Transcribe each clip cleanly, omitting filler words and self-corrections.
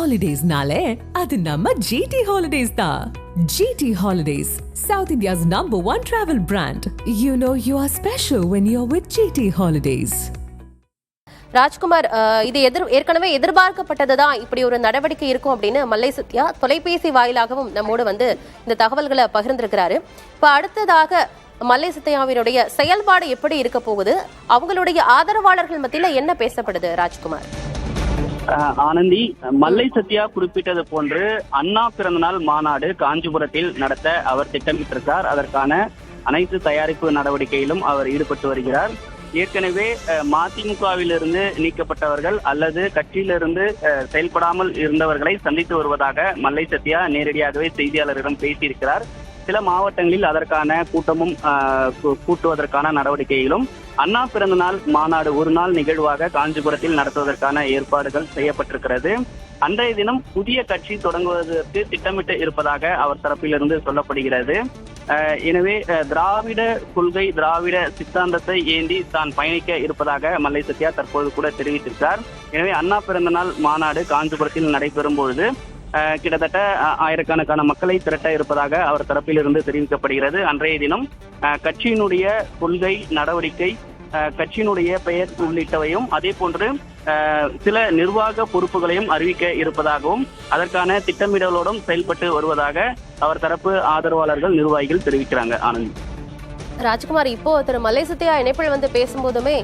Holidays-nale, adu namma GT Holidays da. GT Holidays, South India's #1 travel brand. You know you are special when you're with GT Holidays. Rajkumar, இது ஏற்கனவே எதிர்பார்க்கப்பட்டதுதான் இப்படி ஒரு நடவடிக்கை இருக்கும் அப்படின்னு மல்லை சத்யா தொலைபேசி வாயிலாகவும் நம்மோடு வந்து இந்த தகவல்களை பகிர்ந்திருக்கிறாரு. இப்ப அடுத்ததாக மல்லை சத்யாவினுடைய செயல்பாடு எப்படி இருக்க போகுது, அவங்களுடைய ஆதரவாளர்கள் மத்தியில என்ன பேசப்படுது ராஜ்குமார்? ஆனந்தி, மல்லை சத்யா குறிப்பிட்டது போன்று அண்ணா பிறந்தநாள் மாநாடு காஞ்சிபுரத்தில் நடத்த அவர் திட்டமிட்டிருக்கார். அதற்கான அனைத்து தயாரிப்பு நடவடிக்கையிலும் அவர் ஈடுபட்டு வருகிறார். ஏற்கனவே மதிமுகவிலிருந்து நீக்கப்பட்டவர்கள் அல்லது கட்சியிலிருந்து செயல்படாமல் இருந்தவர்களை சந்தித்து வருவதாக மல்லை சத்யா நேரடியாகவே செய்தியாளரிடம் பேசியிருக்கிறார். சில மாவட்டங்களில் அதற்கான கூட்டமும் கூட்டுவதற்கான நடவடிக்கையிலும் அண்ணா பிறந்தநாள் மாநாடு ஒரு நாள் நிகழ்வாக காஞ்சிபுரத்தில் நடத்துவதற்கான ஏற்பாடுகள் செய்யப்பட்டிருக்கிறது. அன்றைய தினம் புதிய கட்சி தொடங்குவதற்கு திட்டமிட்டு இருப்பதாக அவர் தரப்பிலிருந்து சொல்லப்படுகிறது. எனவே திராவிட கொள்கை, திராவிட சித்தாந்தத்தை ஏந்தி தான் பயணிக்க இருப்பதாக மல்லை சத்யா தற்போது கூட தெரிவித்திருக்கிறார். எனவே அண்ணா பிறந்தநாள் மாநாடு காஞ்சிபுரத்தில் நடைபெறும் பொழுது கிட்டத்தட்ட ஆயிரக்கணக்கான மக்களை திரட்ட இருப்பதாக அவர் தரப்பிலிருந்து தெரிவிக்கப்படுகிறது. அன்றைய தினம் கட்சியினுடைய கொள்கை, நடவடிக்கை, கட்சியினுடைய பெயர் உள்ளிட்டவையும் அதே போன்று சில நிர்வாக பொறுப்புகளையும் அறிவிக்க இருப்பதாகவும் அதற்கான திட்டமிடலோடும் செயல்பட்டு வருவதாக அவர் தரப்பு ஆதரவாளர்கள், நிர்வாகிகள் தெரிவிக்கிறாங்க. ஆனந்தி. ராஜ்குமார், இப்போ திரு மல்லை சத்யா இணைப்பில் வந்து பேசும்போதுமே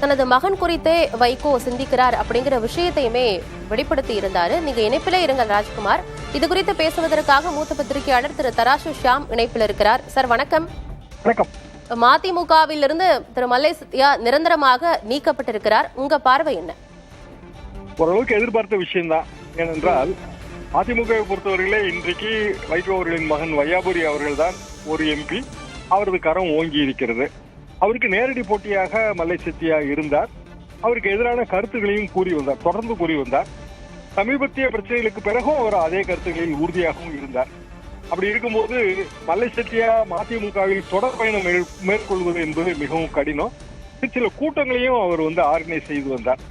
தனது மகன் குறித்தே வைகோ சிந்திக்கிறார் அப்படிங்கிற விஷயத்தையுமே வெளிப்படுத்தி இருந்தாரு. நீங்க இணைப்பிலே இருங்க ராஜ்குமார். இது குறித்து பேசுவதற்காக மூத்த பத்திரிகையாளர் திரு தராசு ஷியாம் இணைப்பில் இருக்கிறார். சார் வணக்கம். வணக்கம். மதிமுகவில் இருந்து திரு மல்லை சத்யா நிரந்தரமாக நீக்கப்பட்டிருக்கிறார். உங்க பார்வை என்ன? ஓரளவுக்கு எதிர்பார்த்த விஷயம்தான். ஏனென்றால் அதிமுகவை பொறுத்தவரையிலே இன்றைக்கு வைகோ அவர்களின் மகன் வையாபுரி அவர்கள் தான் ஒரு எம்பி. அவரது கரம் ஓங்கி இருக்கிறது. அவருக்கு நேரடி போட்டியாக மல்லை சத்யா இருந்தார். அவருக்கு எதிரான கருத்துக்களையும் தொடர்ந்து கூறி வந்தார். சமீபத்திய பிரச்சனைகளுக்கு பிறகும் அவர் அதே கருத்துக்களில் உறுதியாகவும் இருந்தார். அப்படி இருக்கும்போது மல்லை சத்யா மதிமுகவில் தொடர் பயணம் மேற்கொள்வது என்பது மிகவும் கடினம். சில கூட்டங்களையும் அவர் ஆர்கனைஸ் செய்து வந்தார்.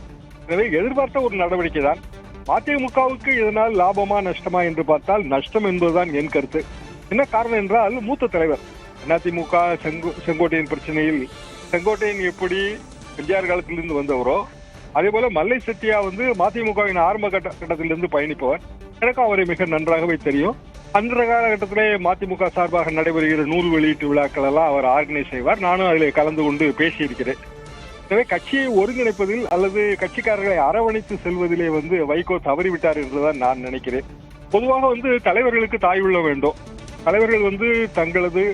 எனவே எதிர்பார்த்த ஒரு நடவடிக்கை தான். மதிமுகவுக்கு இதனால் லாபமா நஷ்டமா என்று பார்த்தால் நஷ்டம் என்பதுதான் என் கருத்து. என்ன காரணம் என்றால், மூத்த தலைவர் அதிமுக செங்கோட்டையின் பிரச்சனையில் செங்கோட்டையன் எப்படி எம்ஜிஆர் காலத்திலிருந்து வந்தவரோ அதே போல மல்லை சத்யா மதிமுகவின் ஆரம்ப கட்டத்திலிருந்து பயணிப்பவர். எனக்கு அவரை மிக நன்றாகவே தெரியும். அந்த காலகட்டத்திலே மதிமுக சார்பாக நடைபெறுகிற நூல் வெளியீட்டு விழாக்கள் எல்லாம் அவர் ஆர்கனைஸ் செய்வார். நானும் அதில் கலந்து கொண்டு பேசியிருக்கிறேன். எனவே கட்சியை ஒருங்கிணைப்பதில் அல்லது கட்சிக்காரர்களை அரவணைத்து செல்வதிலே வைகோ தவறிவிட்டார் என்றுதான் நான் நினைக்கிறேன். பொதுவாக தலைவர்களுக்கு தாய் உள்ள வேண்டும். தலைவர்கள் தங்களது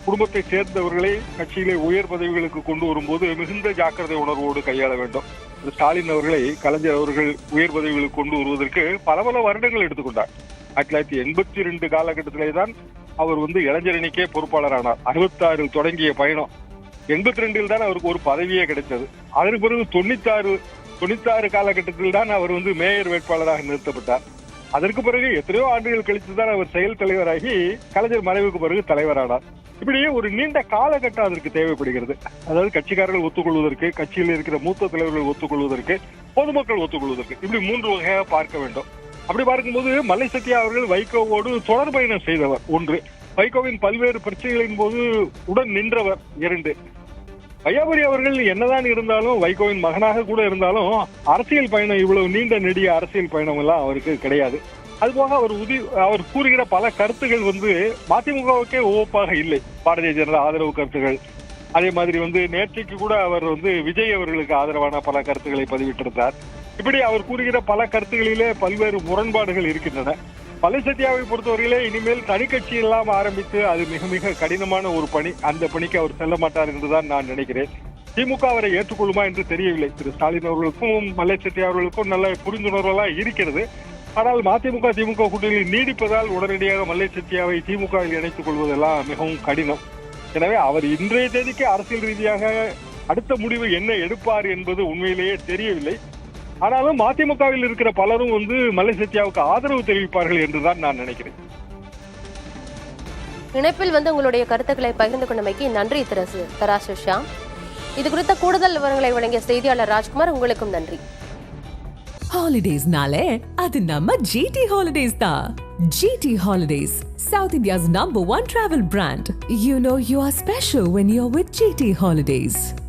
குடும்பத்தை சேர்ந்தவர்களை கட்சியிலே உயர் பதவிகளுக்கு கொண்டு வரும்போது மிகுந்த ஜாக்கிரதை உணர்வோடு கையாள வேண்டும். ஸ்டாலின் அவர்களை கலைஞர் அவர்கள் உயர் பதவிகளுக்கு கொண்டு வருவதற்கு பல வருடங்கள் எடுத்துக்கொண்டார். 1982 காலகட்டத்திலே தான் அவர் இளைஞரணிக்கே பொறுப்பாளரானார். 66 தொடங்கிய பயணம் 82 தான் அவருக்கு ஒரு பதவியே கிடைத்தது. அதற்கு பிறகு 96 காலகட்டத்தில் தான் அவர் மேயர் வேட்பாளராக நிறுத்தப்பட்டார். அதற்கு பிறகு எத்தனையோ ஆண்டுகள் கழித்துதான் அவர் செயல் தலைவராகி கலைஞர் மறைவுக்கு பிறகு தலைவரானார். இப்படியே ஒரு நீண்ட காலகட்டம் அதற்கு தேவைப்படுகிறது. அதாவது கட்சிக்காரர்கள் ஒத்துக்கொள்வதற்கு, கட்சியில் இருக்கிற மூத்த தலைவர்கள் ஒத்துக்கொள்வதற்கு, பொதுமக்கள் ஒத்துக்கொள்வதற்கு, இப்படி 3 வகையாக பார்க்க வேண்டும். அப்படி பார்க்கும்போது மல்லை சத்யா அவர்கள் வைகோவோடு தொடர் பயணம் செய்தவர் 1. வைகோவின் பல்வேறு பிரச்சனைகளின் போது உடன் நின்றவர் 2. வையாபுரி அவர்கள் என்னதான் இருந்தாலும், வைகோவின் மகனாக கூட இருந்தாலும், அரசியல் பயணம் இவ்வளவு நீண்ட நெடிய அரசியல் பயணம் எல்லாம் அவருக்கு கிடையாது. அதுபோக அவர் கூறுகிற பல கருத்துகள் மதிமுகவுக்கே ஒப்பாக இல்லை. பாரதிய ஜனதா ஆதரவு கருத்துகள். அதே மாதிரி நேற்றைக்கு கூட அவர் விஜய் அவர்களுக்கு ஆதரவான பல கருத்துக்களை பதிவிட்டிருந்தார். இப்படி அவர் கூறுகிற பல கருத்துகளிலே பல்வேறு முரண்பாடுகள் இருக்கின்றன. மல்லை சத்யாவை பொறுத்தவரையிலே இனிமேல் தனி கட்சி எல்லாம் ஆரம்பித்து அது மிக மிக கடினமான ஒரு பணி. அந்த பணிக்கு அவர் செல்ல மாட்டார் என்றுதான் நான் நினைக்கிறேன். திமுக அவரை ஏற்றுக்கொள்ளுமா என்று தெரியவில்லை. திரு ஸ்டாலின் அவர்களுக்கும் மல்லை சத்யா அவர்களுக்கும் நல்ல புரிந்துணர்வெல்லாம் இருக்கிறது. ஆனால் மதிமுக திமுக கூட்டணியில் நீடிப்பதால் உடனடியாக மல்லை சத்யாவை திமுகவில் இணைத்துக் கொள்வதெல்லாம் மிகவும் கடினம். எனவே அவர் இன்றைய தேதிக்கு அரசியல் ரீதியாக அடுத்த முடிவு என்ன எடுப்பார் என்பது உண்மையிலேயே தெரியவில்லை. ஆனாலும் மதிமுகவில் இருக்கிற பலரும் மல்லை சத்யாவுக்கு ஆதரவு தெரிவிப்பார்கள் என்றுதான் நான் நினைக்கிறேன். இணைப்பில் உங்களுடைய கருத்துக்களை பகிர்ந்து கொண்டமைக்கு நன்றி தராசு ஷியாம். இது குறித்த கூடுதல் விவரங்களை வழங்கிய செய்தியாளர் ராஜ்குமார், உங்களுக்கும் நன்றி. ஹாலிடேஸ்னாலே அது நம்ம GT Holidays தான். GT Holidays, South India's #1 travel brand. You know you are special when you're with GT Holidays.